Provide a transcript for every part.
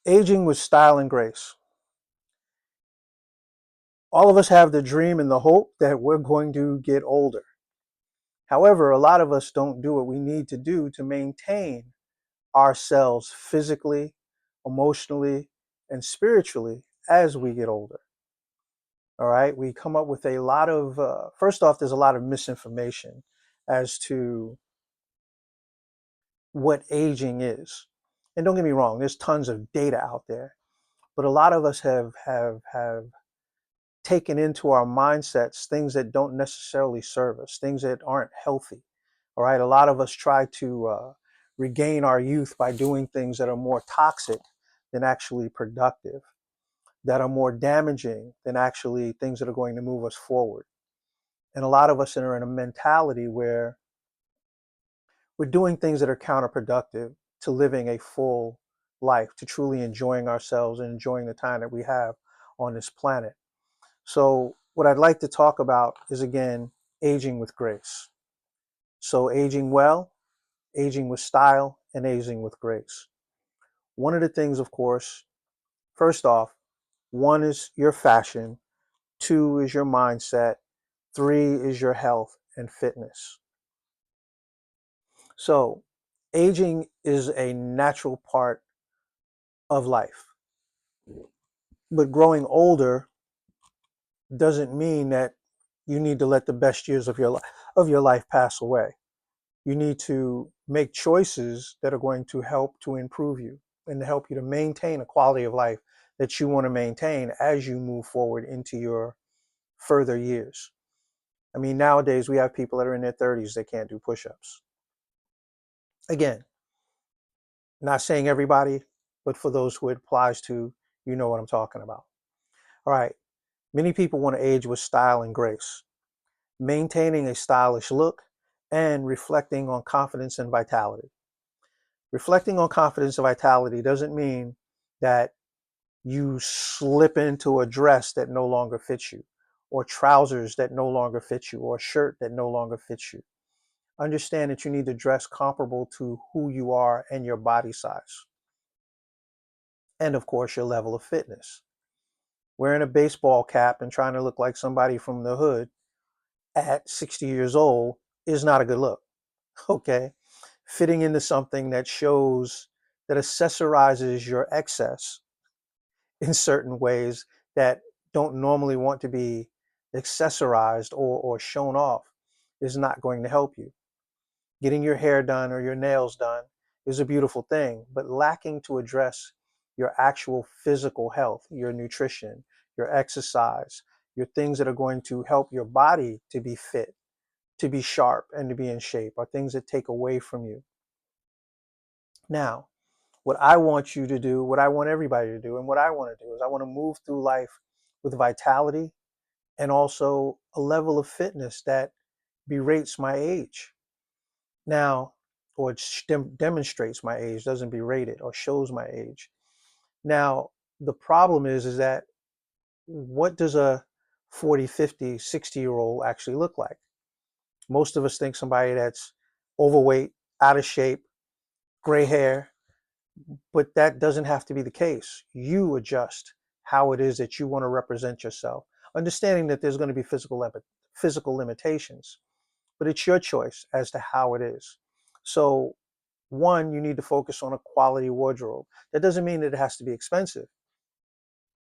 Aging with style and grace. All of us have the dream and the hope that we're going to get older. However, a lot of us don't do what we need to do to maintain ourselves physically, emotionally, and spiritually as we get older. All right. We come up with a lot of, first off, there's a lot of misinformation as to what aging is. And don't get me wrong, there's tons of data out there, but a lot of us have taken into our mindsets things that don't necessarily serve us, things that aren't healthy. All right. A lot of us try to regain our youth by doing things that are more toxic than actually productive, that are more damaging than actually things that are going to move us forward. And a lot of us are in a mentality where we're doing things that are counterproductive to living a full life, to truly enjoying ourselves and enjoying the time that we have on this planet. So, what I'd like to talk about is again, aging with grace. So, aging well, aging with style, and aging with grace. One of the things, of course, first off, one is your fashion, two is your mindset, three is your health and fitness. So, aging is a natural part of life. But growing older doesn't mean that you need to let the best years of your life pass away. You need to make choices that are going to help to improve you and to help you to maintain a quality of life that you want to maintain as you move forward into your further years. I mean, nowadays we have people that are in their 30s that can't do push-ups. Again, not saying everybody, but for those who it applies to, you know what I'm talking about. All right. Many people want to age with style and grace, maintaining a stylish look and reflecting on confidence and vitality. Reflecting on confidence and vitality doesn't mean that you slip into a dress that no longer fits you, or trousers that no longer fit you, or a shirt that no longer fits you. Understand that you need to dress comparable to who you are and your body size, and of course, your level of fitness. Wearing a baseball cap and trying to look like somebody from the hood at 60 years old is not a good look. Okay. Fitting into something that shows, that accessorizes your excess in certain ways that don't normally want to be accessorized or shown off is not going to help you. Getting your hair done or your nails done is a beautiful thing, but lacking to address your actual physical health, your nutrition, your exercise, your things that are going to help your body to be fit, to be sharp, and to be in shape are things that take away from you. Now, what I want you to do, what I want everybody to do, and what I want to do is I want to move through life with vitality and also a level of fitness that berates my age. Now, or it demonstrates my age, doesn't berate it or shows my age. Now, the problem is that what does a 40, 50, 60-year old actually look like? Most of us think somebody that's overweight, out of shape, gray hair, but that doesn't have to be the case. You adjust how it is that you want to represent yourself, understanding that there's going to be physical limitations, but it's your choice as to how it is. So, one, you need to focus on a quality wardrobe. That doesn't mean that it has to be expensive.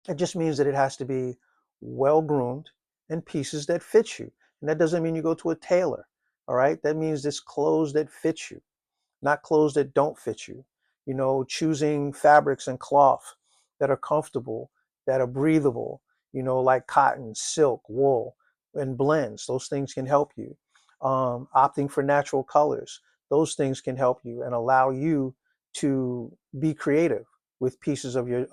It just means that it has to be well groomed and pieces that fit you. And that doesn't mean you go to a tailor. All right. That means it's clothes that fit you, not clothes that don't fit you. You know, choosing fabrics and cloth that are comfortable, that are breathable, you know, like cotton, silk, wool, and blends. Those things can help you. Opting for natural colors. Those things can help you and allow you to be creative with pieces of your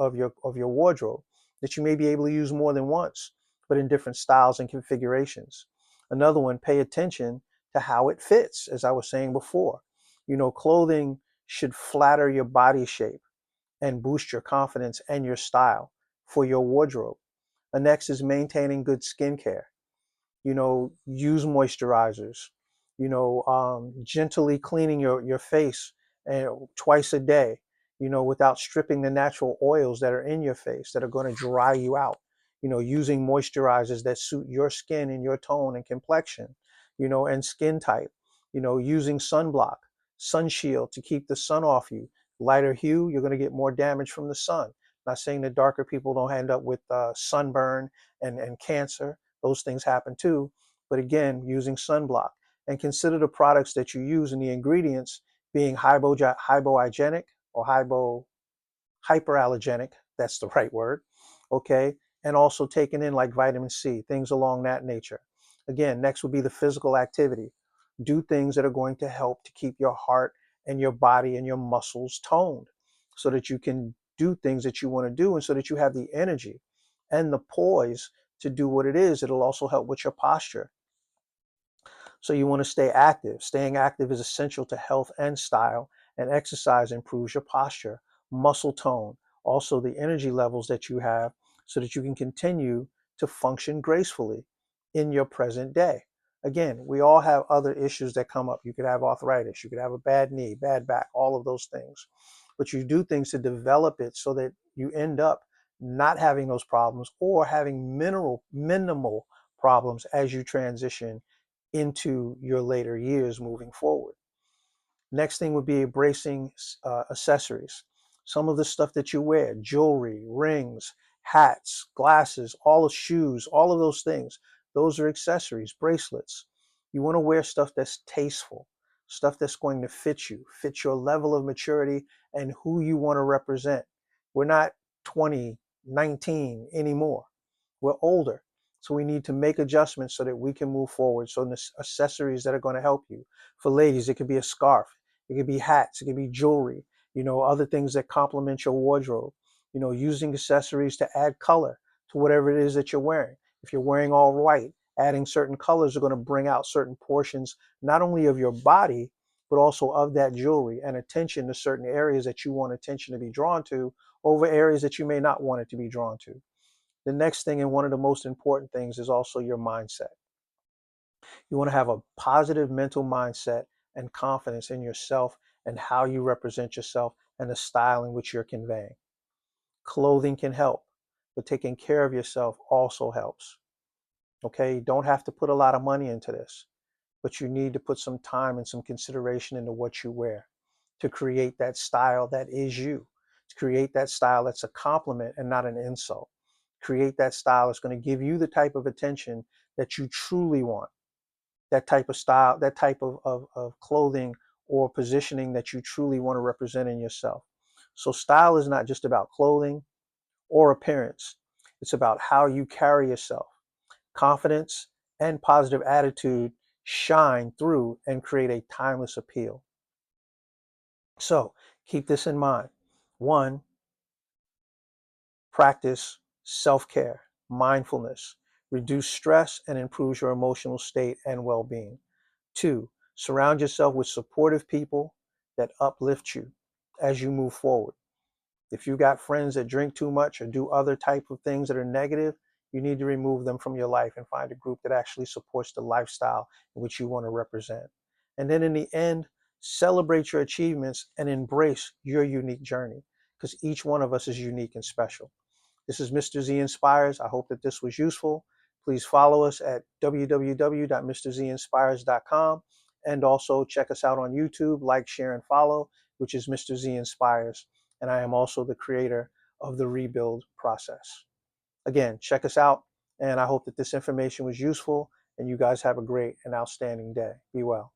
wardrobe that you may be able to use more than once, but in different styles and configurations. Another one, pay attention to how it fits, as I was saying before. You know, clothing should flatter your body shape and boost your confidence and your style for your wardrobe. The next is maintaining good skincare. You know, use moisturizers. You know, gently cleaning your face twice a day. without stripping the natural oils that are in your face that are going to dry you out. Using moisturizers that suit your skin and your tone and complexion, and skin type. Using sunblock, sun shield to keep the sun off you. Lighter hue, you're going to get more damage from the sun. Not saying that darker people don't end up with sunburn and cancer. Those things happen too. But again, using sunblock. And consider the products that you use and the ingredients being hypoallergenic or hyperallergenic. That's the right word. Okay. And also taking in like vitamin C, things along that nature. Again, next would be the physical activity. Do things that are going to help to keep your heart and your body and your muscles toned so that you can do things that you want to do and so that you have the energy and the poise to do what it is. It'll also help with your posture. So you want to stay active. Staying active is essential to health and style, and exercise improves your posture, muscle tone, also the energy levels that you have so that you can continue to function gracefully in your present day. Again, we all have other issues that come up. You could have arthritis, you could have a bad knee, bad back, all of those things. But you do things to develop it so that you end up not having those problems or having minimal problems as you transition into your later years moving forward. Next thing would be embracing accessories. Some of the stuff that you wear, jewelry, rings, hats, glasses, all the shoes, all of those things, those are accessories, bracelets. You want to wear stuff that's tasteful, stuff that's going to fit you, fit your level of maturity and who you want to represent. We're not 20, 19 anymore. We're older. So we need to make adjustments so that we can move forward. So the accessories that are going to help you. For ladies, it could be a scarf, it could be hats, it could be jewelry, other things that complement your wardrobe. Using accessories to add color to whatever it is that you're wearing. If you're wearing all white, adding certain colors are going to bring out certain portions, not only of your body, but also of that jewelry, and attention to certain areas that you want attention to be drawn to over areas that you may not want it to be drawn to. The next thing, and one of the most important things, is also your mindset. You want to have a positive mental mindset and confidence in yourself and how you represent yourself and the style in which you're conveying. Clothing can help, but taking care of yourself also helps. Okay, you don't have to put a lot of money into this, but you need to put some time and some consideration into what you wear to create that style that is you, to create that style that's a compliment and not an insult. Create that style that's going to give you the type of attention that you truly want, that type of style, that type of clothing or positioning that you truly want to represent in yourself. So style is not just about clothing or appearance. It's about how you carry yourself. Confidence and positive attitude shine through and create a timeless appeal. So keep this in mind. One, practice self-care, mindfulness, reduce stress, and improves your emotional state and well-being. Two, surround yourself with supportive people that uplift you as you move forward. If you got friends that drink too much or do other type of things that are negative, you need to remove them from your life and find a group that actually supports the lifestyle in which you want to represent. And then in the end, celebrate your achievements and embrace your unique journey, because each one of us is unique and special. This is Mr. Z Inspires. I hope that this was useful. Please follow us at www.mrzinspires.com, and also check us out on YouTube, like, share, and follow, which is Mr. Z Inspires. And I am also the creator of the Rebuild Process. Again, check us out, and I hope that this information was useful, and you guys have a great and outstanding day. Be well.